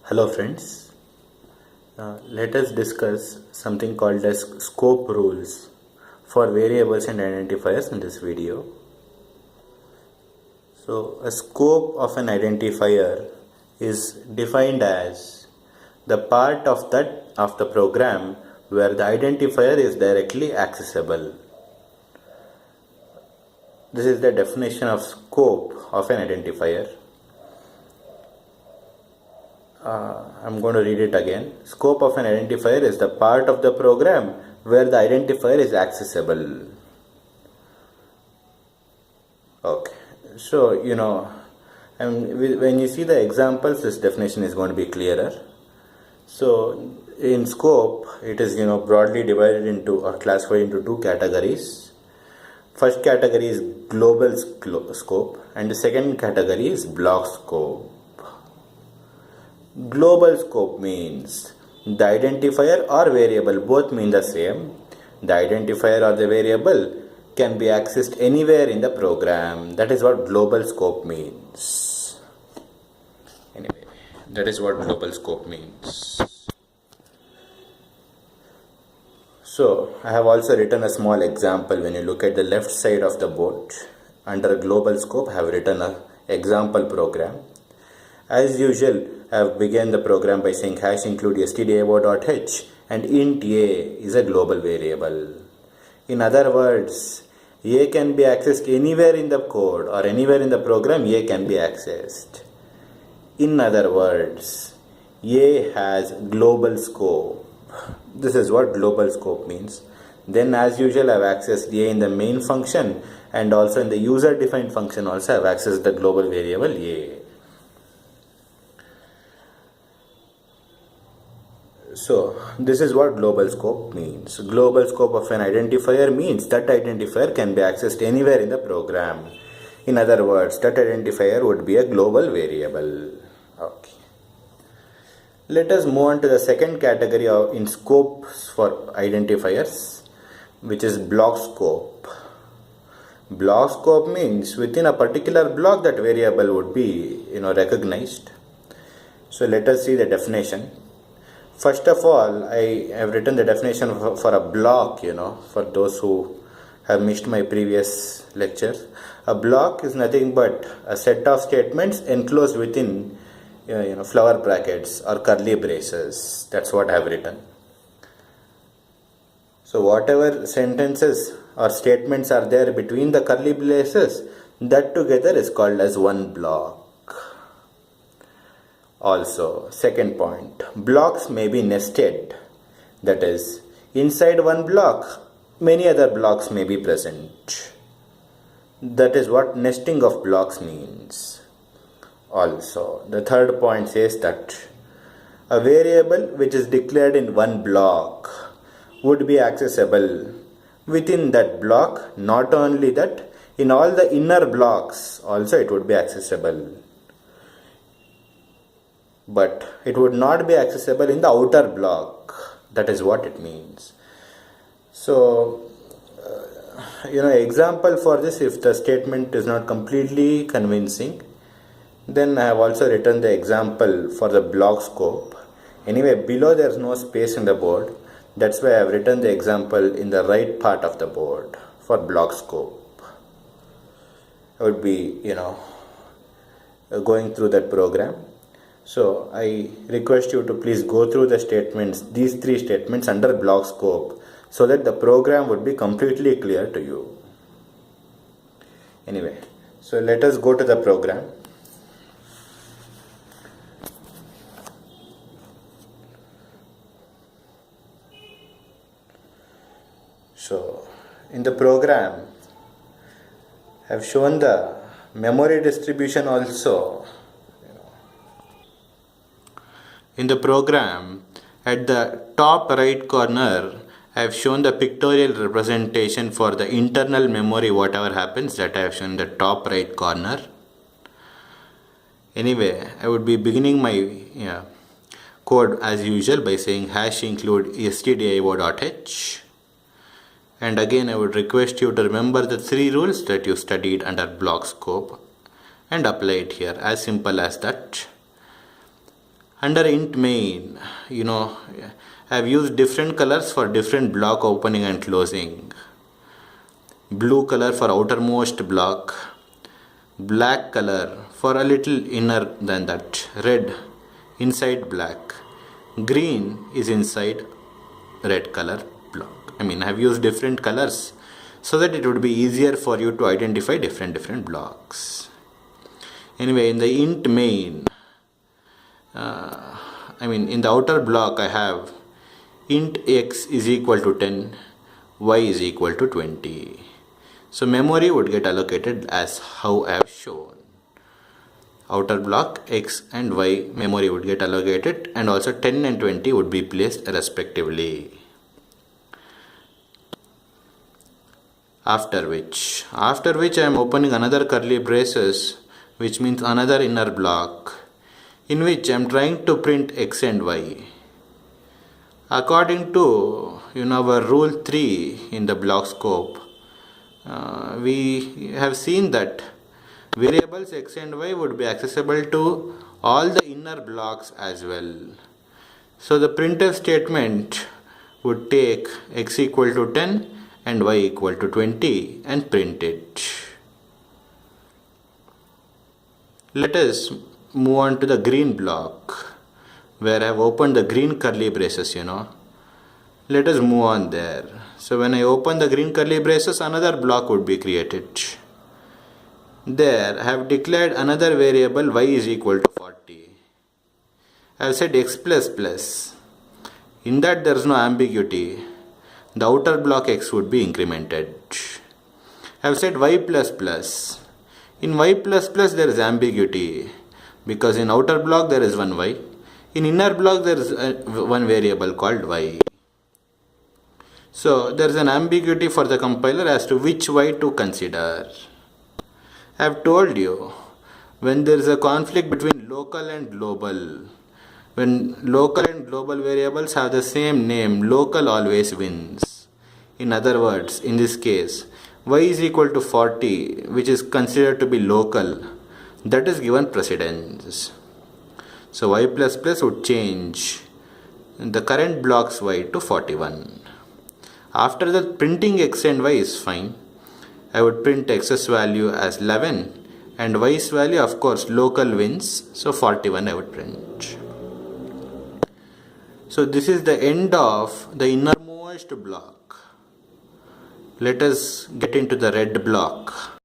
Hello friends, let us discuss something called as scope rules for variables and identifiers in this video. So a scope of an identifier is defined as the part of the program where the identifier is directly accessible. This is the definition of scope of an identifier. I'm going to read it again. Scope of an identifier is the part of the program where the identifier is accessible. Okay, so when you see the examples, this definition is going to be clearer. So in scope, it is broadly divided into or classified into two categories. First category is global scope and the second category is block scope. Global scope means the identifier or variable both mean the same. The identifier or the variable can be accessed anywhere in the program. That is what global scope means. Anyway, that is what global scope means. So I have also written a small example. When you look at the left side of the board, under global scope I have written an example program. As usual, I have begun the program by saying hash include stdio.h and int a is a global variable. In other words, a can be accessed anywhere in the code or anywhere in the program a can be accessed. In other words, a has global scope. This is what global scope means. Then as usual, I have accessed a in the main function and also in the user defined function also I have accessed the global variable a. So this is what global scope means. Global scope of an identifier means that identifier can be accessed anywhere in the program. In other words, that identifier would be a global variable. Okay. Let us move on to the second category in scopes for identifiers, which is block scope. Block scope means within a particular block that variable would be recognized. So let us see the definition. First of all, I have written the definition for a block, for those who have missed my previous lectures. A block is nothing but a set of statements enclosed within, flower brackets or curly braces. That's what I have written. So whatever sentences or statements are there between the curly braces, that together is called as one block. Also, second point, blocks may be nested. That is, inside one block, many other blocks may be present. That is what nesting of blocks means. Also, the third point says that a variable which is declared in one block would be accessible within that block. Not only that, in all the inner blocks also it would be accessible. But it would not be accessible in the outer block. That is what it means. So, example for this, if the statement is not completely convincing, then I have also written the example for the block scope. Anyway, below there is no space in the board. That's why I have written the example in the right part of the board for block scope. I would be, going through that program. So I request you to please go through the statements, these three statements under block scope, so that the program would be completely clear to you. Anyway, so let us go to the program. So in the program, I have shown the memory distribution also. In the program, at the top right corner, I have shown the pictorial representation for the internal memory, whatever happens, that I have shown in the top right corner. Anyway, I would be beginning my code as usual by saying hash include stdio.h. And again, I would request you to remember the three rules that you studied under block scope and apply it here. As simple as that. Under int main, I've used different colors for different block opening and closing. Blue color for outermost block, black color for a little inner than that, red inside black, green is inside red color block. I've used different colors so that it would be easier for you to identify different blocks. Anyway, in the int main, in the outer block I have int x is equal to 10, y is equal to 20. So memory would get allocated as how I have shown. Outer block x and y memory would get allocated, and also 10 and 20 would be placed respectively. After which I am opening another curly braces, which means another inner block, in which I am trying to print x and y. According to our rule 3 in the block scope, we have seen that variables x and y would be accessible to all the inner blocks as well. So the printf statement would take x equal to 10 and y equal to 20 and print it. Let us move on to the green block, where I have opened the green curly braces. Let us move on there. So when I open the green curly braces, another block would be created. There I have declared another variable y is equal to 40. I have said x plus plus. In that there is no ambiguity. The outer block x would be incremented. I have said y plus plus. In y plus plus there is ambiguity, because in outer block there is one y. In inner block there is one variable called y. So there is an ambiguity for the compiler as to which y to consider. I have told you, when there is a conflict between local and global, when local and global variables have the same name, local always wins. In other words, in this case, y is equal to 40, which is considered to be local, that is given precedence. So y plus plus would change the current block's y to 41. After that, printing x and y is fine. I would print x's value as 11 and y's value, of course, local wins, so 41 I would print. So this is the end of the innermost block. Let us get into the red block.